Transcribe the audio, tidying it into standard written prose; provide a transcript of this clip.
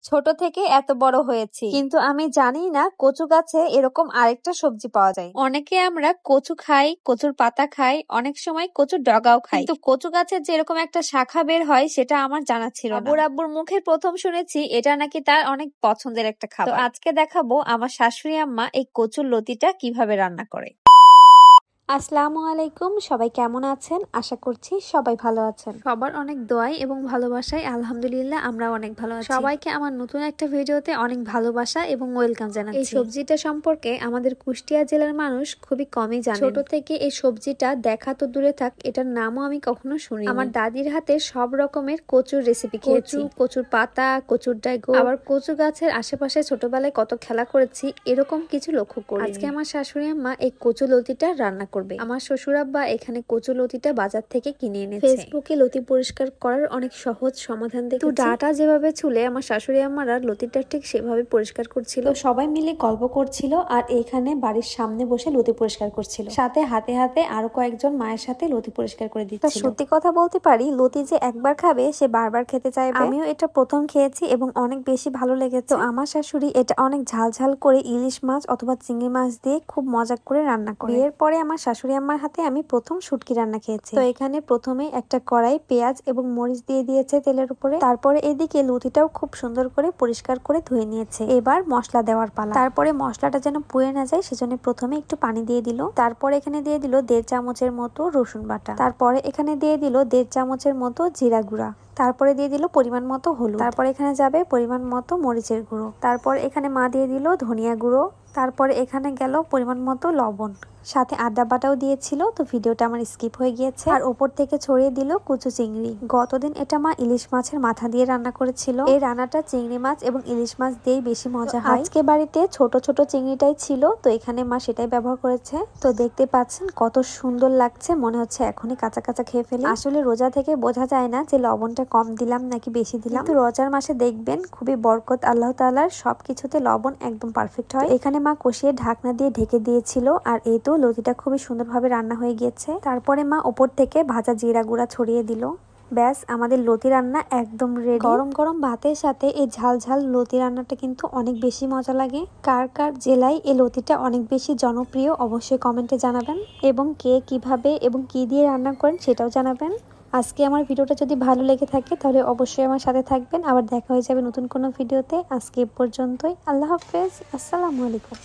ছোট থেকে এত বড় হয়েছি, কিন্তু আমি জানি না কচু গাছে এরকম আরেকটা সবজি পাওয়া যায়। অনেকে আমরা কচু খাই, কচুর পাতা খাই, অনেক সময় কচুর ডগাও খাই, কিন্তু কচু গাছের যে এরকম একটা শাখা বের হয় সেটা আমার জানা ছিল না। আব্বুর মুখে প্রথম শুনেছি এটা নাকি তার অনেক পছন্দের একটা খাবার। তো আজকে দেখাবো আমার শাশুড়ি আম্মা এই কচুর লতিটা কিভাবে রান্না করে। আসসালামু আলাইকুম, সবাই কেমন আছেন? আশা করছি সবাই ভালো আছেন। সবার অনেক দোয়াই এবং ভালোবাসায় আলহামদুলিল্লাহ আমরা অনেক ভালো আছি। সবাইকে আমার নতুন একটা ভিডিওতে অনেক ভালোবাসা এবং ওয়েলকাম জানাচ্ছি। এই সবজিটা সম্পর্কে আমাদের কুষ্টিয়া জেলার মানুষ খুবই কমই জানে। ছোট থেকে এই সবজিটা দেখা তো দূরে থাক, এটার নামও আমি কখনো শুনিনি। আমার দাদির হাতে সব রকমের কচুর রেসিপি খেয়েছি, কচুর পাতা, কচুর ডাইগো, আবার কচু গাছের আশেপাশে ছোটবেলায় কত খেলা করেছি, এরকম কিছু লক্ষ্য করি। আজকে আমার শাশুড়ি আম্মা এই কচু লতিটা রান্না করবে। আমার শ্বশুর আব্বা এখানে কচু লতিটা বাজার থেকে কিনে এনেছে। ফেসবুকে লতি পরিষ্কার করার অনেক সহজ সমাধান দেখেছি। ডাটা যেভাবে ছুলে আমার শাশুড়ি আম্মারা লতিটা ঠিক সেভাবে পরিষ্কার করছিল। সবাই মিলে গল্প করছিল আর এখানে বাড়ির সামনে বসে লতি পরিষ্কার করছিল, সাথে হাতে হাতে আরো কয়েকজন মায়ের সাথে লতি পরিষ্কার করে দিচ্ছিল। সত্যি কথা বলতে পারি, লতি যে একবার খাবে সে বারবার খেতে চাইবে। আমিও এটা প্রথম খেয়েছি এবং অনেক বেশি ভালো লেগেছে। তো আমার শাশুড়ি এটা অনেক ঝাল ঝাল করে ইলিশ মাছ অথবা চিংড়ি মাছ দিয়ে খুব মজা করে রান্না করে। এরপরে আমার শাশুড়ি আম্মার হাতে আমি প্রথম শুটকি রান্না খেয়েছি। তো এখানে প্রথমে একটা কড়াই পেঁয়াজ এবং মরিচ দিয়ে দিয়েছে তেলের উপরে। তারপরে এদিকে লতিটাও খুব সুন্দর করে পরিষ্কার করে ধুয়ে নিয়েছে। এবার মশলা দেওয়ার পালা। তারপরে মশলাটা যেন পুড়ে না যায় সেজন্য প্রথমে একটু পানি দিয়ে দিল। তারপরে এখানে দিয়ে দিল 1.5 চামচের মতো রসুন বাটা। তারপরে এখানে দিয়ে দিল 1.5 চামচের মতো জিরা গুঁড়া। তারপরে দিয়ে দিল পরিমাণ মতো হলুদ। তারপরে এখানে যাবে পরিমাণ মতো মরিচের গুঁড়ো। তারপর এখানে মা দিয়ে দিল ধনিয়া গুঁড়ো। তারপরে এখানে গেল পরিমাণ মতো লবণ, সাথে আদা বাটাও দিয়েছিল। তো ভিডিওটা আমার স্কিপ হয়ে গিয়েছে। আর উপর থেকে ছড়িয়ে দিল কচু চিংড়ি। গতদিন এটা মা ইলিশ মাছের মাথা দিয়ে রান্না করেছিল। এই রান্নাটা চিংড়ি মাছ এবং ইলিশ মাছ দিয়েই বেশি মজা হয়। আজকে বাড়িতে ছোট ছোট চিংড়িটাই ছিল, তো এখানে মা সেটাই ব্যবহার করেছে। তো দেখতে পাচ্ছেন কত সুন্দর লাগছে, মনে হচ্ছে এখনই কাঁচা কাঁচা খেয়ে ফেলি। আসলে রোজা থেকে বোঝা যায় না যে লবণটা কম দিলাম নাকি বেশি দিলাম। তো রোজার মাসে দেখবেন খুবই বরকত আল্লাহ তাআলার, সবকিছুতে লবণ একদম পারফেক্ট হয়। এখানে মা কষিয়ে ঢাকনা দিয়ে ঢেকে দিয়েছিল। আর এই তো লতিটা খুবই সুন্দরভাবে রান্না হয়ে গিয়েছে। তারপরে মা ওপর থেকে ভাজা জিরা গুঁড়া ছড়িয়ে দিল। ব্যাস, আমাদের লতি রান্না একদম রেডি। গরম গরম ভাতের সাথে এই ঝাল ঝাল লতি রান্নাটা কিন্তু অনেক বেশি মজা লাগে। কার কার জেলায় এই লতিটা অনেক বেশি জনপ্রিয় অবশ্যই কমেন্টে জানাবেন, এবং কে কিভাবে এবং কি দিয়ে রান্না করেন সেটাও জানাবেন। আজকে আমার ভিডিওটা যদি ভালো লেগে থাকে তাহলে অবশ্যই আমার সাথে থাকবেন। আবার দেখা হয়ে যাবে নতুন কোনো ভিডিওতে। আজকে এ পর্যন্তই। আল্লাহ হাফেজ, আসসালামু আলাইকুম।